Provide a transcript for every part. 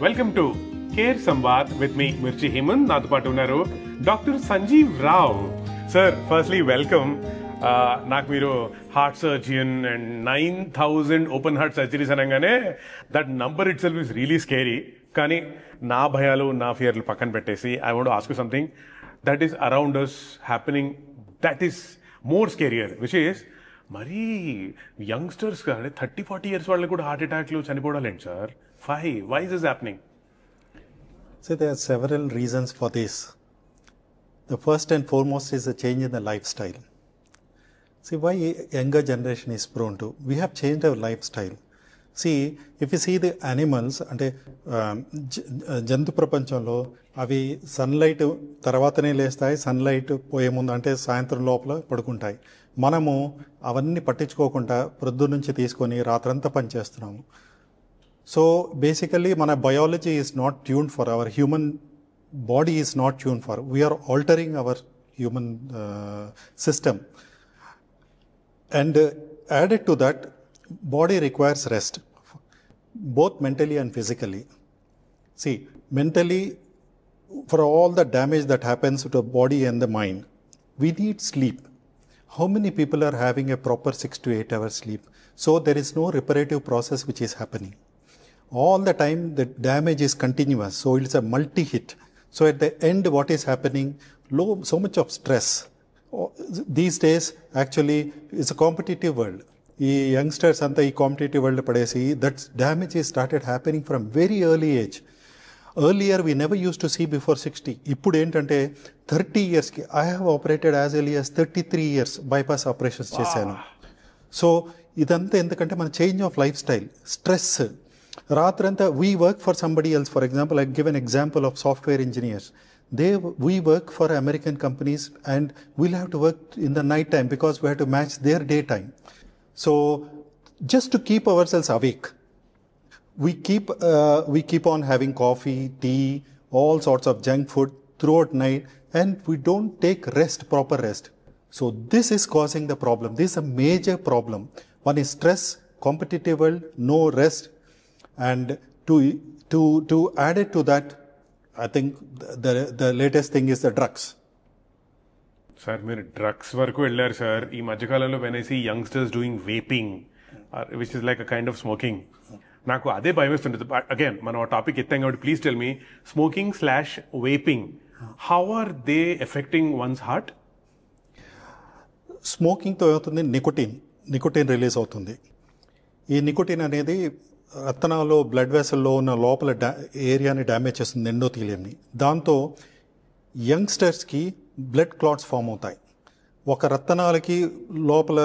Welcome to care Samvad with me Mirchi Hemanth. నాతో పాటు ఉన్నారు doctor Sanjeev Rao. Sir, firstly welcome. నాకు మీరు heart surgeon and 9,000 open heart surgeries అనగానే that number itself is really scary. కానీ నా భయాలు, నా ఫియర్లు పక్కన పెట్టేసి I want ask you something that is around us happening, that is more scarier, which is మరీ యంగ్స్టర్స్ కానీ 30-40 years వాళ్ళకి కూడా హార్ట్ అటాక్లు చనిపోవడాలేంటి sir? Why is this happening? So there are several reasons for this. The first and foremost is a change in the lifestyle. See why younger generation is prone to. We have changed our lifestyle. See, if you see the animals, అంటే జంతు ప్రపంచంలో అవి sunlight తర్వాతనే లేస్తాయి, sunlight పోయే ముందు అంటే సాయంత్రం లోపల పడుకుంటాయి. మనము అవన్నీ పట్టించుకోకుండా ప్రొద్దు నుంచి తీసుకొని రాత్రంతా పనిచేస్తున్నాము. So basically మన biology is not tuned for, our human body is not tuned for. We are altering our human system. And added to that, body requires rest, both mentally and physically. See, mentally, for all the damage that happens to the body and the mind, we need sleep. How many people are having a proper 6 to 8 hours sleep? So there is no reparative process which is happening. All the time the damage is continuous, so it's a multi-hit. So at the end what is happening, so much of stress. These days actually it's a competitive world. ఈ youngsters అంతా ఈ competitive world పడేసి that damage is started happening from very early age. Earlier we never use to see before 60. ఇప్పుడు ఏంటంటే 30 yearsకి I have operated as early as 33 years bypass operations చేశాను. So ఇదంతా ఎందుకంటే మన change of lifestyle, stress. రాత్రంతా we work for somebody else. For example, I give an example of software engineers. We work for American companies and we'll have to work in the night time because we have to match their daytime. So just to keep ourselves awake, we keep on having coffee, tea, all sorts of junk food throughout night, and we don't take rest, proper rest. So this is causing the problem. This is a major problem. One is stress, competitive world, no rest, and to add it to that, I think the latest thing is the drugs. Sir, మీరు drugs వరకు వెళ్ళారు sir. ఈ మధ్యకాలంలో వెనేసి youngsters doing vaping, which is like a kind of smoking. నాకు అదే భయం వేస్తుంటుంది. Again మనం ఆ టాపిక్ ఎత్తాం కాబట్టి please tell me, smoking vaping, how are they affecting one's heart? స్మోకింగ్తో ఏమవుతుంది, నికోటిన్ రిలీజ్ అవుతుంది. ఈ నికోటిన్ అనేది రక్తనాళంలో, బ్లడ్ వెసల్లో ఉన్న లోపల ఏరియాని డ్యామేజ్ చేస్తుంది, ఎండోథీలియంని. దాంతో యంగ్స్టర్స్కి బ్లడ్ క్లాట్స్ ఫామ్ అవుతాయి. ఒక రక్తనాళకి లోపల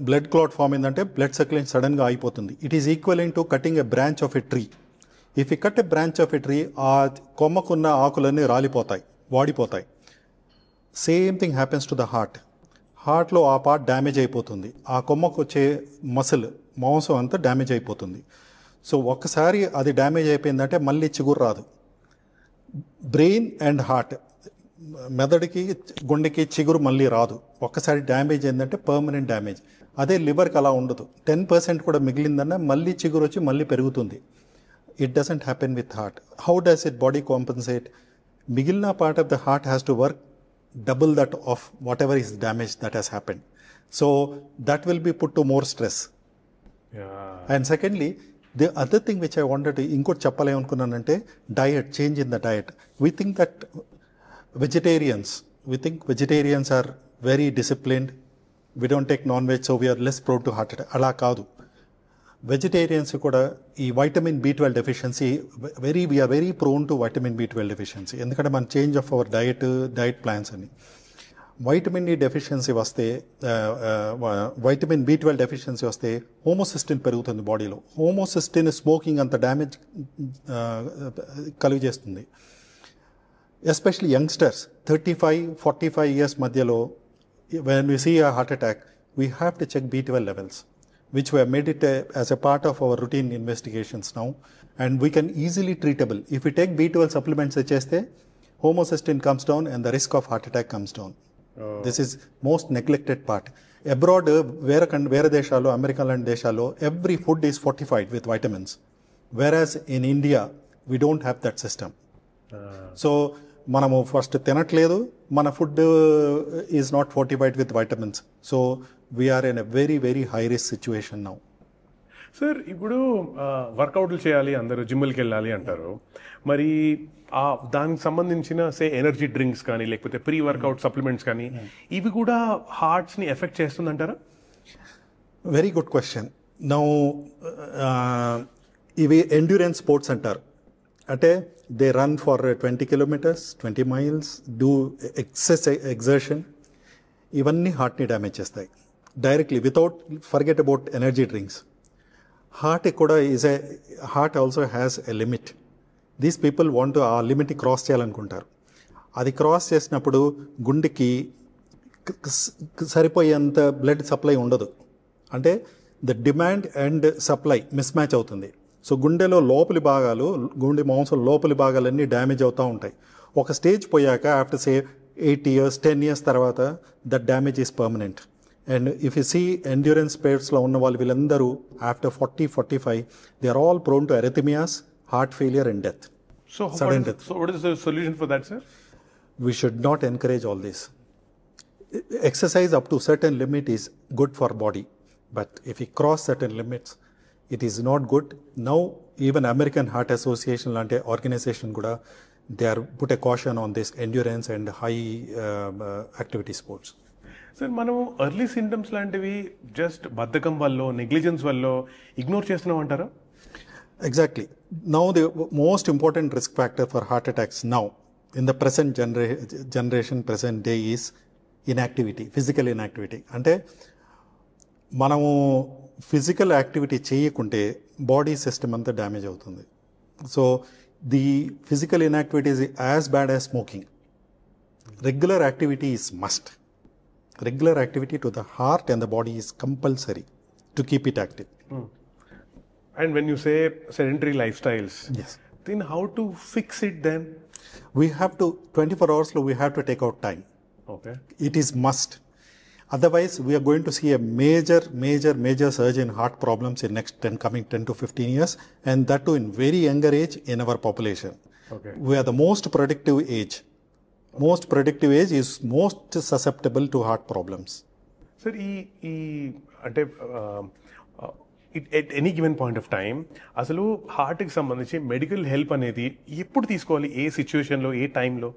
బ్లడ్ క్లాట్ ఫామ్ అయిందంటే బ్లడ్ సర్క్యులేషన్ సడన్గా అయిపోతుంది. It is equivalent to cutting a branch of a tree. If you cut a branch of a tree, ఆ కొమ్మకున్న ఆకులన్నీ రాలిపోతాయి, వాడిపోతాయి. Same thing happens to the heart. హార్ట్లో ఆ పార్ట్ డ్యామేజ్ అయిపోతుంది. ఆ కొమ్మకు వచ్చే మాంసం అంతా డ్యామేజ్ అయిపోతుంది. సో ఒక్కసారి అది డ్యామేజ్ అయిపోయిందంటే మళ్ళీ చిగురు రాదు. బ్రెయిన్ అండ్ హార్ట్, మెదడుకి గుండెకి చిగురు మళ్ళీ రాదు. ఒక్కసారి డ్యామేజ్ అయిందంటే పర్మనెంట్ డ్యామేజ్. అదే లివర్కి అలా ఉండదు. 10% కూడా మిగిలిందన్నా మళ్ళీ చిగురు వచ్చి మళ్ళీ పెరుగుతుంది. It doesn't happen with heart. How does it body compensate? మిగిలిన part of the heart has to work double that of whatever is damage that has happened. So that will be put to more stress. Yeah. And secondly, the other thing which I wanted to inkoti cheppalem anukunnanante, diet, change in the diet. We think vegetarians are very disciplined. We don't take non-veg, so we are less prone to heart attack. Ala kaadu. Vegetarians కూడా ఈ vitamin B12 deficiency we are very prone to vitamin B12 deficiency. ఎందుకంటే మన change of our diet plans అని. Vitamin D deficiency వస్తే, vitamin B12 deficiency వస్తే homocysteine పెరుగుతుంది బాడీలో. Homocysteine smoking అంత డ్యామేజ్ కలుగజేస్తుంది. ఎస్పెషల్లీ యంగ్స్టర్స్ 35-45 years మధ్యలో when we see a heart attack, we have to check B12 levels, which we have made it as a part of our routine investigations now, and we can easily treatable. If we take B12 supplements cheste, homocysteine comes down and the risk of heart attack comes down. This is most neglected part. Abroad, వేరే దేశాల్లో, America లాంటి దేశాల్లో, every food is fortified with vitamins. Whereas in India, we don't have that system. So మనము first తినట్లేదు, మన food is not fortified with vitamins. So we are in a very very high risk situation now. Sir ఇప్పుడు వర్కౌట్లు చేయాలి, అందరూ జిమ్కి వెళ్ళాలి అంటారు. మరి దానికి సంబంధించిన ఎనర్జీ డ్రింక్స్ కానీ లేకపోతే ప్రీ వర్కౌట్ సప్లిమెంట్స్ కానీ ఇవి కూడా హార్ట్స్ని ఎఫెక్ట్ చేస్తుందంటారా? Very good question. నౌ ఇవి ఎండ్యూరెన్స్ స్పోర్ట్స్ అంటారు. అంటే they run for 20 kilometers, 20 miles, do exertion. ఇవన్నీ హార్ట్ని డ్యామేజ్ చేస్తాయి directly without forget about energy drinks. Heart also has a limit. These people want ఆ లిమిట్ని క్రాస్ చేయాలనుకుంటారు. అది క్రాస్ చేసినప్పుడు గుండెకి సరిపోయేంత బ్లడ్ సప్లై ఉండదు. అంటే the demand and supply miss match అవుతుంది. సో గుండెలో లోపలి భాగాలు, గుండె మాంసం లోపలి భాగాలన్నీ డ్యామేజ్ అవుతూ ఉంటాయి. ఒక స్టేజ్ పోయాక ఆఫ్టర్ 8 years, 10 years తర్వాత that damage is permanent. And if you see endurance స్పోర్ట్స్లో ఉన్న వాళ్ళు వీళ్ళందరూ after 40-45 they are all prone to arrhythmias, heart failure and death. Sudden death. So what is the solution for that, sir? We should not encourage all this. Exercise up to certain limit is good for body, but if you cross certain limits, it is not good. Now even American Heart Association lante organization kuda they are put a caution on this endurance and high activity sports. Sir మనం early symptoms లాంటివి just బద్ధకం వల్ల, negligence వల్ల ignore చేస్తున్నాం అంటారా? Exactly. Now the most important risk factor for heart attacks now in the present generation, present day is inactivity, physical inactivity. అంటే మనము physical activity చేయకుంటే బాడీ సిస్టమ్ అంతా డ్యామేజ్ అవుతుంది. So the physical inactivity is as bad as smoking. Regular activity is must. Regular activity to the heart and the body is compulsory to keep it active. And when you say sedentary lifestyles, yes, then how to fix it then? We have to 24 hours we have to take out time. Okay. It is must. Otherwise, we are going to see a major surge in heart problems in next coming 10 to 15 years, and that too in very younger age in our population. Okay. We are the most productive age. Most productive age is most susceptible to heart problems. Sir, అంటే at any given point of time అసలు హార్ట్కి సంబంధించి medical help అనేది ఎప్పుడు తీసుకోవాలి, ఏ సిచ్యువేషన్లో, ఏ టైంలో?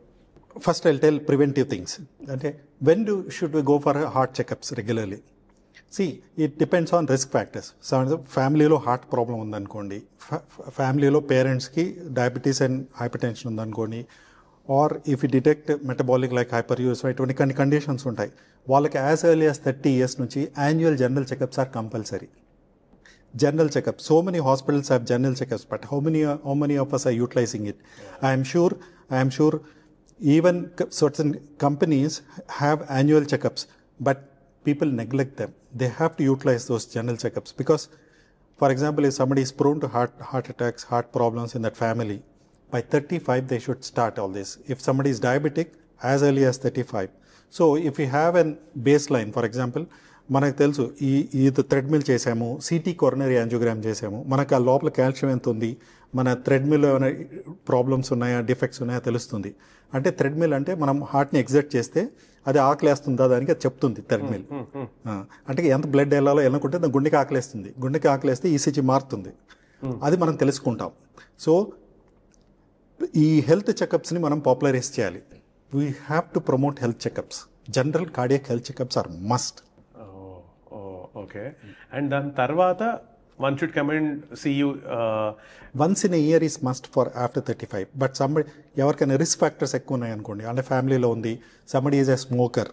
First I'll tell preventive things. Okay. When should we go for heart checkups regularly? See, it depends on risk factors. So ఫ్యామిలీలో హార్ట్ ప్రాబ్లం ఉందనుకోండి, ఫ్యామిలీలో పేరెంట్స్కి డయాబెటీస్ అండ్ హైపర్ టెన్షన్ ఉందనుకోండి, or if you detect metabolic like hyper use, ఇటువంటి కొన్ని conditions ఉంటాయి. వాళ్ళకి as early as 30 years నుంచి annual general checkups are compulsory. General checkup. So many hospitals have general checkups, but how many of us are utilizing it? I am sure even certain companies have annual checkups, but people neglect them. They have to utilize those general checkups because, for example, if somebody is prone to heart attacks, heart problems in that family, by 35 they should start all this. If somebody is diabetic, as early as 35. So if we have a baseline, for example, మనకు తెలుసు ఇది treadmill చేసాము, city coronary angiogram చేసాము, మనకు ఆ లోపల calcium ఎంత ఉంది, మన థ్రెడ్మిల్ ఏమైనా ప్రాబ్లమ్స్ ఉన్నాయా, డిఫెక్ట్స్ ఉన్నాయా తెలుస్తుంది. అంటే థ్రెడ్మిల్ అంటే మనం హార్ట్ని ఎగ్జర్ట్ చేస్తే అది ఆకలేస్తుందా దానికి అది చెప్తుంది థ్రెడ్మిల్. అంటే ఎంత బ్లడ్ వెళ్ళాలో వెళ్ళకుంటే దాని గుండెకి ఆకలేస్తుంది, గుండెకి ఆకలేస్తే ఈసీజీ మారుతుంది, అది మనం తెలుసుకుంటాం. సో ఈ హెల్త్ చెకప్స్ని మనం పాపులరైజ్ చేయాలి. We have to promote health checkups. General cardiac health checkups are must. Okay. And దాని తర్వాత one should come and see you once in a year is must for after 35. But somebody ఎవరికైనా risk factors ఎక్కువ ఉన్నాయి అనుకోండి, అంటే ఫ్యామిలీలో ఉంది, somebody is a smoker,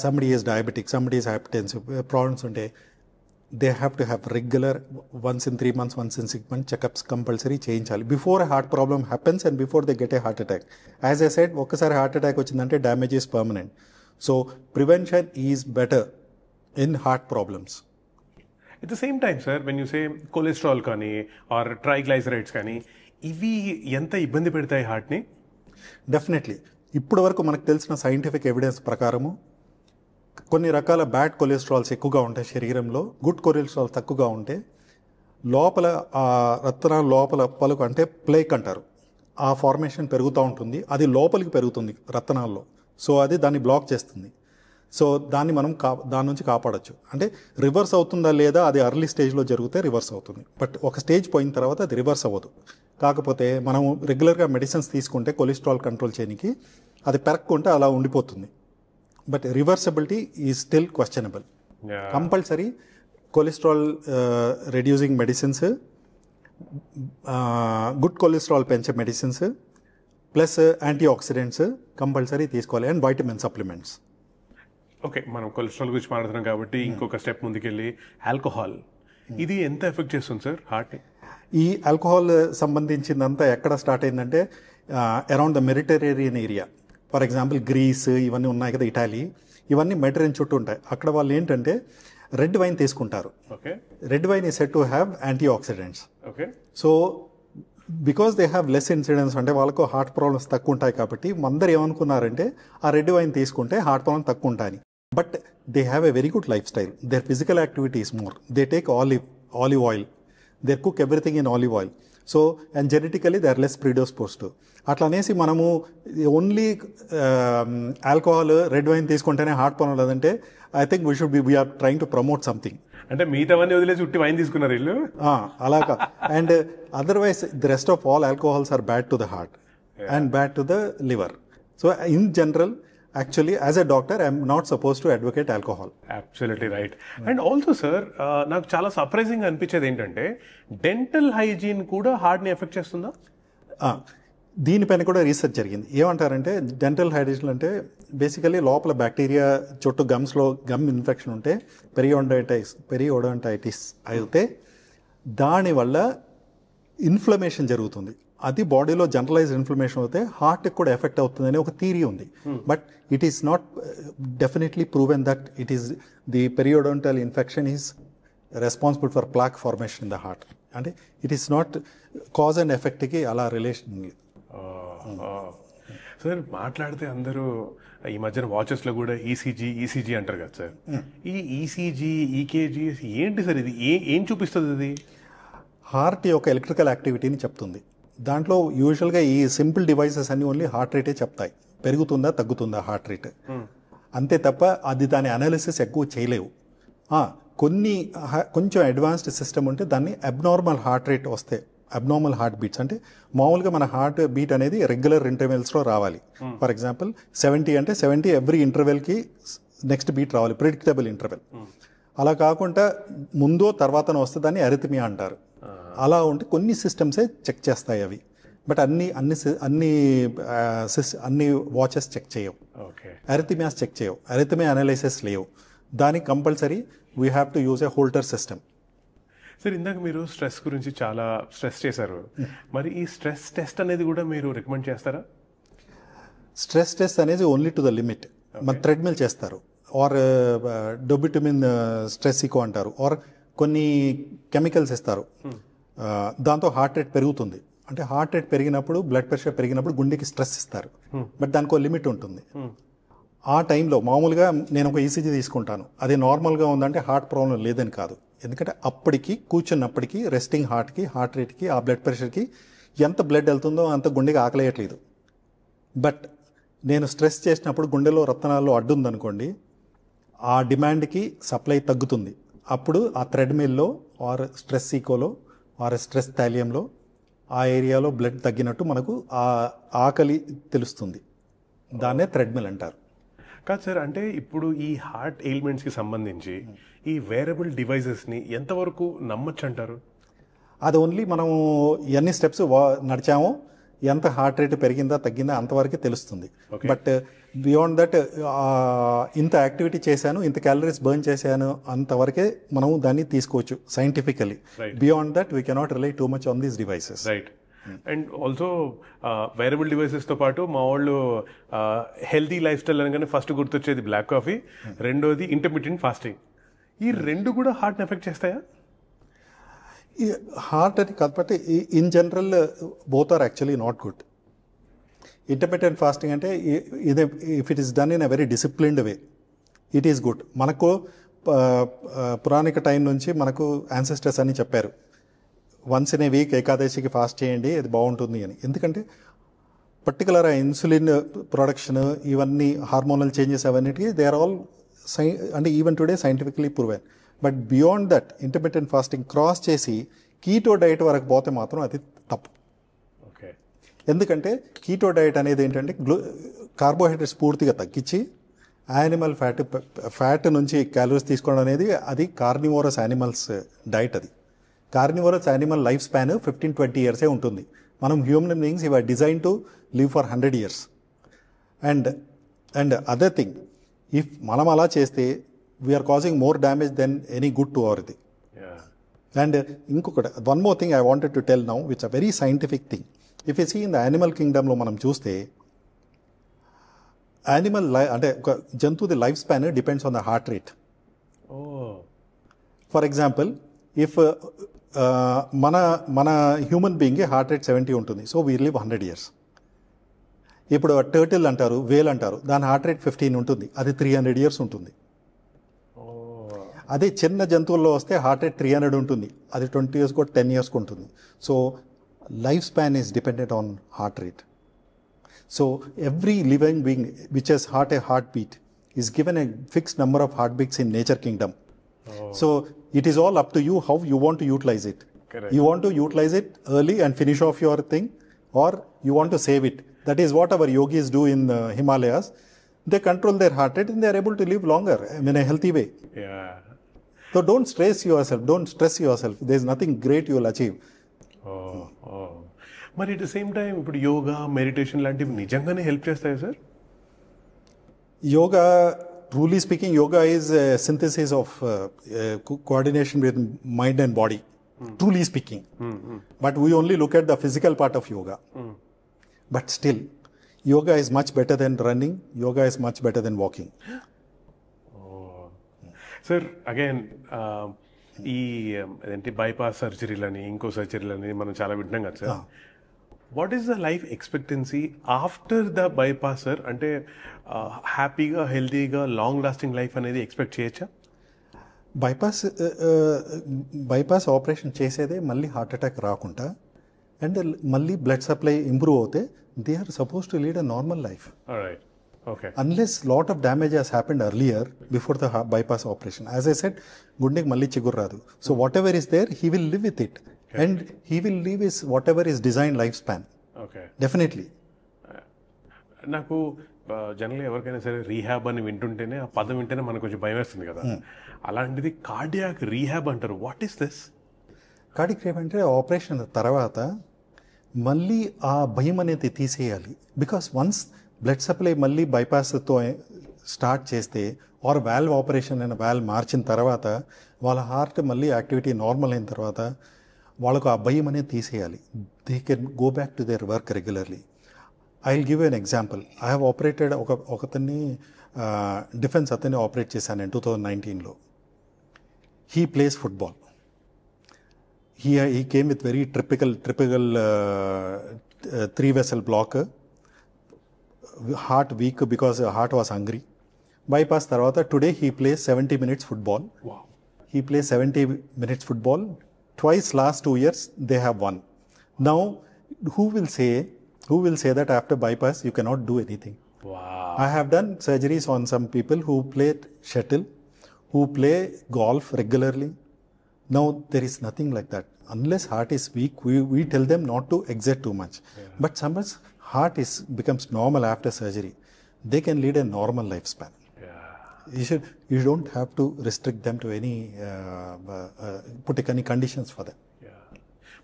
somebody is diabetic, somebody is hypertensive problems ఉంటే they have to have regular once in 3 months, once in 6 months checkups compulsory చేయించాలి before a heart problem happens and before they get a heart attack. As I said, ఒక్కసారి heart attack వచ్చిందంటే damage is permanent. So prevention is better in heart problems. At the same time, sir, when you say cholesterol కానీ or triglycerides కానీ ఇవి ఎంత ఇబ్బంది పెడతాయి హార్ట్ని? Definitely. ఇప్పటి వరకు మనకు తెలిసిన సైంటిఫిక్ ఎవిడెన్స్ ప్రకారము కొన్ని రకాల బ్యాడ్ కొలెస్ట్రాల్స్ ఎక్కువగా ఉంటాయి శరీరంలో, గుడ్ కొలెస్ట్రాల్ తక్కువగా ఉంటే లోపల ఆ రక్తనాళ లోపల పలుకు అంటే ప్లేక్ అంటారు, ఆ ఫార్మేషన్ పెరుగుతూ ఉంటుంది. అది లోపలికి పెరుగుతుంది రక్తనాళలో. సో అది దాన్ని బ్లాక్ చేస్తుంది. సో దాన్ని మనం దాని నుంచి కాపాడచ్చు. అంటే రివర్స్ అవుతుందా లేదా, అది అర్లీ స్టేజ్లో జరిగితే రివర్స్ అవుతుంది. బట్ ఒక స్టేజ్ పోయిన తర్వాత అది రివర్స్ అవ్వదు. కాకపోతే మనం రెగ్యులర్గా మెడిసిన్స్ తీసుకుంటే కొలెస్ట్రాల్ కంట్రోల్ చేయడానికి అది పెరగకుంటే అలా ఉండిపోతుంది. But reversibility is still questionable. Compulsory cholesterol reducing medicines, good cholesterol పెంచే medicines plus antioxidants compulsory తీసుకోవాలి, అండ్ వైటమిన్ సప్లిమెంట్స్. ఓకే, మనం కొలెస్ట్రాల్ గురించి మాట్లాడుతున్నాం కాబట్టి ఇంకొక స్టెప్ ముందుకెళ్ళి ఆల్కహాల్, ఇది ఎంత ఎఫెక్ట్ చేస్తుంది సార్ హార్ట్? ఈ ఆల్కహాల్ సంబంధించిందంతా ఎక్కడ స్టార్ట్ అయిందంటే around the Mediterranean area. For example Greece ఇవన్నీ ఉన్నాయి కదా, ఇటాలీ, ఇవన్నీ మెడిటరేనియన్ చుట్టూ ఉంటాయి. అక్కడ వాళ్ళు ఏంటంటే రెడ్ వైన్ తీసుకుంటారు. Okay, red wine is said to have antioxidants. Okay, so because they have less incidents, అంటే వాళ్ళకు హార్ట్ ప్రాబ్లమ్స్ తక్కువ ఉంటాయి కాబట్టి అందరు ఏమనుకున్నారంటే ఆ రెడ్ వైన్ తీసుకుంటే హార్ట్ ప్రాబ్లమ్ తక్కువ ఉంటాయని. But they have a very good lifestyle. Their physical activity is more. They take olive oil. They cook everything in olive oil. So and genetically they are less predisposed. అట్లా అనేసి మనము only alcohol red wine తీసుకుంటేనే heart problem లేదంటే I think we're trying to promote something. అంటే మిగతావన్నీ వదిలేసి ఉట్టి wine తీసుకున్నారు వీళ్ళు. అలాగా. And otherwise the rest of all alcohols are bad to the heart and bad to the liver. So in general actually as a doctor I am not supposed to advocate alcohol. Absolutely right. And also sir, నాకు చాలా surprising అనిపించేది ఏంటంటే dental hygiene కూడా heart ని effect చేస్తుందా? దీనిపైన కూడా research జరిగింది. ఏమంటారంటే డెంటల్ హైజీన్ అంటే బేసికలీ లోపల బ్యాక్టీరియా చుట్టూ గమ్స్లో గమ్ ఇన్ఫెక్షన్ ఉంటే పెరియోడోంటైటిస్ అయితే దానివల్ల ఇన్ఫ్లమేషన్ జరుగుతుంది. అది బాడీలో జనరలైజ్డ్ ఇన్ఫ్లమేషన్ అవుతే హార్ట్కి కూడా ఎఫెక్ట్ అవుతుందని ఒక థియరీ ఉంది. But it is not definitely proven that it is the periodontal infection is responsible for plaque formation in the heart. అంటే it is not cause and ఎఫెక్ట్కి అలా రిలేషన్ ఉంది. సార్ మాట్లాడితే అందరూ ఈ మధ్యన వాచెస్లో కూడా ఈసీజీ అంటారు కదా సార్. ఈ ఈసీజీ ఈకేజీ ఏంటి సార్? ఇది ఏం చూపిస్తుంది? ఇది హార్ట్ యొక్క ఎలక్ట్రికల్ యాక్టివిటీని చెప్తుంది. దాంట్లో యూజువల్గా ఈ సింపుల్ డివైసెస్ అన్ని ఓన్లీ హార్ట్ రేటే చెప్తాయి, పెరుగుతుందా తగ్గుతుందా హార్ట్ రేట్, అంతే తప్ప అది దాని అనాలిసిస్ ఎక్కువ చేయలేవు. కొంచెం అడ్వాన్స్డ్ సిస్టమ్ ఉంటే దాన్ని అబ్నార్మల్ హార్ట్ రేట్ వస్తే, అబ్నార్మల్ హార్ట్ బీట్స్ అంటే మామూలుగా మన హార్ట్ బీట్ అనేది రెగ్యులర్ ఇంటర్వెల్స్లో రావాలి. ఫర్ ఎగ్జాంపుల్ 70 అంటే 70 ఎవ్రీ ఇంటర్వెల్కి నెక్స్ట్ బీట్ రావాలి, ప్రిడిక్టబుల్ ఇంటర్వెల్. అలా కాకుండా ముందో తర్వాతనో వస్తే దాన్ని అరిథమియా అంటారు. అలా ఉంటే కొన్ని సిస్టమ్సే చెక్ చేస్తాయి అవి. బట్ అన్ని వాచెస్ చెక్ చేయవు, అరిథమియాస్ చెక్ చేయవు, అరిథమియా అనాలిసిస్ లేవు. దానికి compulsory we have to use a Holter system. Sir ఇందాక మీరు స్ట్రెస్ గురించి చాలా స్ట్రెస్ చేశారు, మరి ఈ స్ట్రెస్ టెస్ట్ అనేది కూడా మీరు రికమెండ్ చేస్తారా? స్ట్రెస్ టెస్ట్ అనేది ఓన్లీ టు ద లిమిట్. మన థ్రెడ్మిల్ చేస్తారు, ఆర్ డొబిటమిన్ స్ట్రెస్ ఈకో అంటారు, ఆర్ కొన్ని కెమికల్స్ ఇస్తారు. దాంతో హార్ట్ రేట్ పెరుగుతుంది. అంటే హార్ట్ రేట్ పెరిగినప్పుడు, బ్లడ్ ప్రెషర్ పెరిగినప్పుడు గుండెకి స్ట్రెస్ ఇస్తారు. బట్ దానికి ఒక లిమిట్ ఉంటుంది. ఆ టైంలో మామూలుగా నేను ఒక ఈసీజీ తీసుకుంటాను, అది నార్మల్గా ఉందంటే హార్ట్ ప్రాబ్లం లేదని కాదు. ఎందుకంటే అప్పటికి కూర్చున్నప్పటికీ రెస్టింగ్ హార్ట్కి, హార్ట్ రేట్కి, ఆ బ్లడ్ ప్రెషర్కి ఎంత బ్లడ్ వెళ్తుందో అంత గుండెకి ఆకలేయట్లేదు. బట్ నేను స్ట్రెస్ చేసినప్పుడు గుండెలో రక్తనాళాల్లో అడ్డు ఉందనుకోండి, ఆ డిమాండ్కి సప్లై తగ్గుతుంది. అప్పుడు ఆ థ్రెడ్మిల్లో ఆర్ స్ట్రెస్ ఈకోలో ఆర్ స్ట్రెస్ థాలియంలో ఆ ఏరియాలో బ్లడ్ తగ్గినట్టు మనకు ఆ ఆకలి తెలుస్తుంది. దాన్నే థ్రెడ్మిల్ అంటారు. కాదు సార్, అంటే ఇప్పుడు ఈ హార్ట్ ఎయిల్మెంట్స్కి సంబంధించి ఈ వేరబుల్ డివైజెస్ని ఎంతవరకు నమ్మచ్చు అంటారు? అది ఓన్లీ మనము ఎన్ని స్టెప్స్ నడిచామో, ఎంత హార్ట్ రేట్ పెరిగిందా తగ్గిందా అంతవరకే తెలుస్తుంది. బట్ బియాండ్ దట్ ఇంత యాక్టివిటీ చేశాను, ఇంత క్యాలరీస్ బర్న్ చేశాను అంతవరకే మనం దాన్ని తీసుకోవచ్చు scientifically. Beyond that we cannot rely too much on these devices. Right. And also wearable డివైసెస్తో పాటు మా వాళ్ళు హెల్తీ లైఫ్ స్టైల్ అనగానే ఫస్ట్ గుర్తొచ్చేది బ్లాక్ కాఫీ, రెండోది ఇంటర్మిటెంట్ ఫాస్టింగ్. ఈ రెండు కూడా హార్ట్ని ఎఫెక్ట్ చేస్తాయా? హార్ట్ అని కాబట్టి in general both are actually not good. Intermittent fasting అంటే ఇది if it is done in a very disciplined way it is good. మనకు పురాణిక టైం నుంచి మనకు యాన్సెస్టర్స్ అని చెప్పారు, వన్స్ ఇన్ ఏ వీక్ ఏకాదశికి ఫాస్ట్ చేయండి అది బాగుంటుంది అని. ఎందుకంటే పర్టికులర్ ఇన్సులిన్ ప్రొడక్షన్ ఇవన్నీ హార్మోనల్ చేంజెస్ అవన్నిటికీ దే ఆర్ ఆల్ అంటే even today scientifically proven. But beyond that intermittent fasting cross చేసి కీటో డైట్ వరకు పోతే మాత్రం అది తప్పు. ఎందుకంటే కీటో డైట్ అనేది ఏంటంటే కార్బోహైడ్రేట్స్ పూర్తిగా తగ్గించి యానిమల్ ఫ్యాట్ నుంచి క్యాలరీస్ తీసుకోవడం అనేది అది కార్నివోరస్ యానిమల్స్ డైట్. అది కార్నివోరస్ యానిమల్ లైఫ్ స్పాన్ 15-20 ఇయర్సే ఉంటుంది. మనం హ్యూమన్ బీయింగ్స్ ఇవి design to live for 100 years. And other thing, if మనం అలా చేస్తే we're causing more damage then any good to our the. And ఇంకొకటి one more thing I wanted to tell now which a very scientific thing. If you see in the animal కింగ్డమ్లో మనం చూస్తే animal అంటే ఒక జంతువుది life span depends on the heart rate. For example if మన human being heart rate 70 ఉంటుంది, so we live 100 years. ఇప్పుడు turtle అంటారు, వేల్ అంటారు, దాని హార్ట్ రేట్ 15 ఉంటుంది, అది 300 years ఉంటుంది. అదే చిన్న జంతువుల్లో వస్తే హార్ట్ రేట్ 300 ఉంటుంది, అది 20 years 10 years ఉంటుంది. So life span is dependent on heart rate. So every living being which has a heartbeat is given a fixed number of heartbeats in nature kingdom. So it is all up to you how you want to utilize it. Correct. You want to utilize it early and finish off your thing, or you want to save it. That is what our yogis do in Himalayas. They control their heart rate and they are able to live longer in a healthy way. Yeah. So don't stress yourself. There is nothing great you will achieve. మరి at the same time ఇప్పుడు yoga, meditation లాంటివి నిజంగానే help చేస్తాయి sir? Yoga, truly speaking, yoga is a synthesis of coordination with mind and body, truly speaking. But we only look at the physical part of yoga. But still, yoga is much better than running. Yoga is much better than walking. Sir again ఈ ఏంటి bypass సర్జరీలని, ఇంకో సర్జరీలని మనం చాలా వింటున్నాం కదా sir. What is the life expectancy after the bypass sir? అంటే హ్యాపీగా, హెల్తీగా, లాంగ్ లాస్టింగ్ లైఫ్ అనేది ఎక్స్పెక్ట్ చేయొచ్చా? బైపాస్ ఆపరేషన్ చేసేదే మళ్ళీ హార్ట్ అటాక్ రాకుండా అండ్ మళ్ళీ బ్లడ్ సప్లై ఇంప్రూవ్ అవుతే they are suppose to lead a normal life. Unless lot of damage has happened earlier before the bypass operation. As I said, గుండెకి మళ్ళీ చిగురు రాదు. So whatever is there, he will live with it. And he will live his whatever is designed lifespan. Definitely. నాకు జనరల్గా ఎవరికైనా సరే rehab అని వింటుంటేనే, ఆ పదం వింటేనే మనకు కొంచెం భయం వేస్తుంది కదా. అలాంటిది కార్డియాక్ రీహాబ్ అంటారు. What is this? Cardiac rehab అంటే ఆపరేషన్ తర్వాత మళ్ళీ ఆ భయం అనేది తీసేయాలి. బికాస్ వన్స్ బ్లడ్ సప్లై మళ్ళీ బైపాస్తో స్టార్ట్ చేస్తే ఆర్ వాల్వ్ ఆపరేషన్ అయిన వాల్వ్ మార్చిన తర్వాత వాళ్ళ హార్ట్ మళ్ళీ యాక్టివిటీ నార్మల్ అయిన తర్వాత వాళ్ళకు ఆ భయం అనేది తీసేయాలి. They can go back to their work regularly. I will give an example. I have operated ఒకతన్ని డిఫెన్స్ అతన్ని ఆపరేట్ చేశాను నేను 2019లో. He plays football. He came with very typical 3-vessel block. Heart weak because heart was hungry. Bypass tarvata today he plays 70 minutes football. Wow. He plays 70 minutes football. Twice last 2 years they have won. Now who will say that after bypass you cannot do anything? Wow. I have done surgeries on some people who play shuttle, who play golf regularly. Now there is nothing like that. Unless heart is weak, we tell them not to exert too much. Yeah. But sometimes heart becomes normal after surgery. They can lead a normal lifespan. You don't have to restrict them to any put any conditions for them.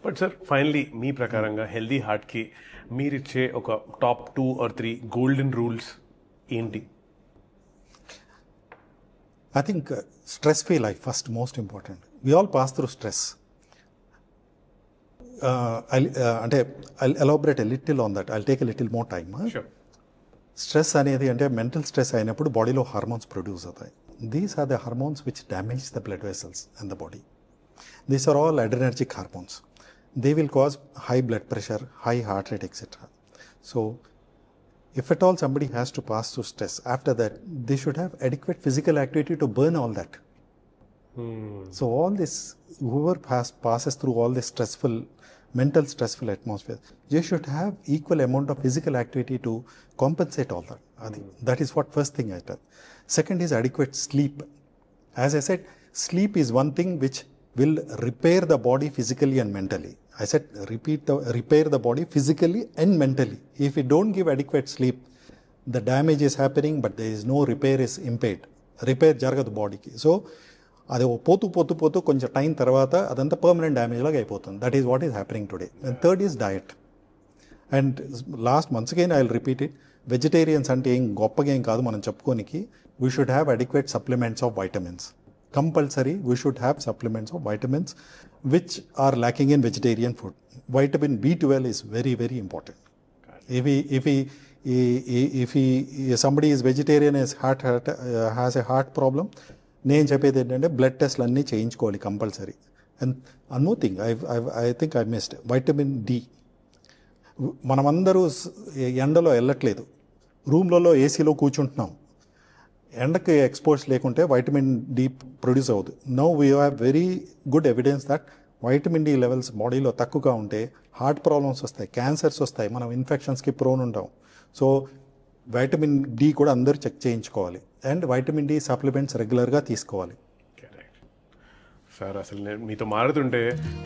But sir finally మీ ప్రకారంగా healthy హార్ట్కి మీరిచ్చే ఒక top 2 or 3 golden rules ఏంటి? I think stress-free life first, most important. We all pass through stress. I'll elaborate a little on that. I'll take a little more time. Sure. Stress అనేది అంటే mental stress అయినప్పుడు బాడీలో hormones produce అవుతాయి. These are the hormones which damage the blood vessels and the body. These are all adrenergic hormones. They will cause high blood pressure, high heart rate etcetera. So if at all somebody has to pass through stress, after that they should have adequate physical activity to burn all that. So all this, whoever passes through all this mental stressful atmosphere, they should have equal amount of physical activity to compensate all that. That is what first thing I tell. Second is adequate sleep. As I said, sleep is one thing which will repair the body physically and mentally. I said repair the body physically and mentally. If we don't give adequate sleep, the damage is happening, but there is no repair is impaired. Repair jaragadu bodyki. So అది పోతూ కొంచెం time తర్వాత అదంతా permanent damage లాగా అయిపోతుంది. That is what is happening today. And third is diet. And last months again I will repeat it, vegetarians అంటే ఏం గొప్పగా ఏం కాదు మనం చెప్పుకోనికి. We should have adequate supplements of vitamins. Compulsory we should have supplements of vitamins which are lacking in vegetarian food. Vitamin B12 is very, very important. If somebody is vegetarian, has a heart problem, నేను చెప్పేది ఏంటంటే blood టెస్ట్లు అన్నీ చేయించుకోవాలి compulsory. And one more thing I think I missed, vitamin D. మనమందరూ ఎండలో వెళ్ళట్లేదు, రూమ్లలో ఏసీలో కూర్చుంటున్నాం. ఎండకి ఎక్స్పోజ్ లేకుంటే వైటమిన్ D ప్రొడ్యూస్ అవుతుంది. Now we have very good evidence that vitamin D levels బాడీలో తక్కువగా ఉంటే హార్ట్ ప్రాబ్లమ్స్ వస్తాయి, క్యాన్సర్స్ వస్తాయి, మనం ఇన్ఫెక్షన్స్కి ప్రోన్ ఉంటాం. సో వైటమిన్ D కూడా అందరూ చెక్ చేయించుకోవాలి. అండ్ వైటమిన్ D సప్లిమెంట్స్ రెగ్యులర్గా తీసుకోవాలి. సార్ అసలు నేను మీతో మారుతుంటే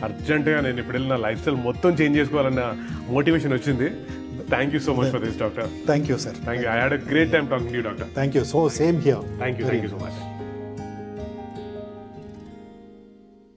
అర్జెంటుగా నేను ఇప్పుడు నా లైఫ్ స్టైల్ మొత్తం చేంజ్ చేసుకోవాలన్న మోటివేషన్ వచ్చింది. Thank you so much for this doctor. Thank you sir. Thank you. I had a great time talking to you doctor. Thank you. So same here. Thank you so much.